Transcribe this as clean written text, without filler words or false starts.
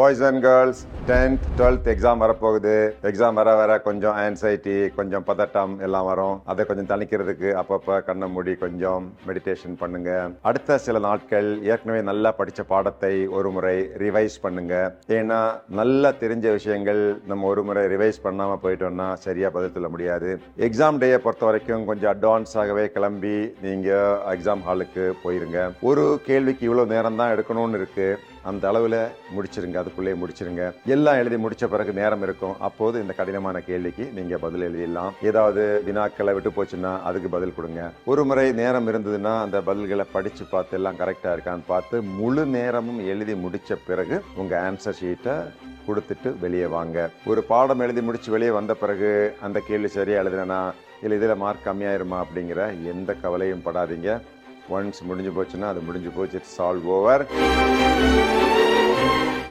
Boys and girls 10th 12th exam வரப்போகுது. Exam வர கொஞ்சம் ஆன்சைட்டி, கொஞ்சம் பதட்டம் எல்லாம் வரும். அதை கொஞ்சம் தணிக்கிறதுக்கு அப்பப்போ கண்ணை மூடி கொஞ்சம் மெடிடேஷன் பண்ணுங்க. அடுத்த சில நாட்கள் ஏற்கனவே நல்லா படித்த பாடத்தை ஒரு முறை ரிவைஸ் பண்ணுங்க. ஏன்னா நல்லா தெரிஞ்ச விஷயங்கள் நம்ம ஒரு முறை ரிவைஸ் பண்ணாம போயிட்டோம்னா சரியா பதில் சொல்ல முடியாது. எக்ஸாம் டேயை பொறுத்த வரைக்கும் கொஞ்சம் அட்வான்ஸாகவே கிளம்பி நீங்க எக்ஸாம் ஹாலுக்கு போயிருங்க. ஒரு கேள்விக்கு இவ்வளவு நேரம் தான் எடுக்கணும்னு இருக்கு, அந்த அளவில் முடிச்சிருங்க, அதுக்குள்ளே முடிச்சிருங்க. எல்லாம் எழுதி முடிச்ச பிறகு நேரம் இருக்கும், அப்போது இந்த கடினமான கேள்விக்கு நீங்க பதில் எழுதிடலாம். ஏதாவது வினாக்களை விட்டு போச்சுன்னா அதுக்கு பதில் கொடுங்க. ஒரு முறை நேரம் இருந்ததுன்னா அந்த பதில்களை படிச்சு பார்த்து எல்லாம் கரெக்டா இருக்கான்னு பார்த்து முழு நேரமும் எழுதி முடிச்ச பிறகு உங்க ஆன்சர் ஷீட்டை கொடுத்துட்டு வெளியே வாங்க. ஒரு பாடம் எழுதி முடிச்சு வெளியே வந்த பிறகு அந்த கேள்வி சரியா எழுதுனா இல்லை இதில் மார்க் கம்மியாயிருமா அப்படிங்கிற எந்த கவலையும் படாதீங்க. ஒன்ஸ் முடிஞ்சு போச்சுன்னா அது முடிஞ்சு போச்சு, இட்ஸ் ஆல் ஓவர்.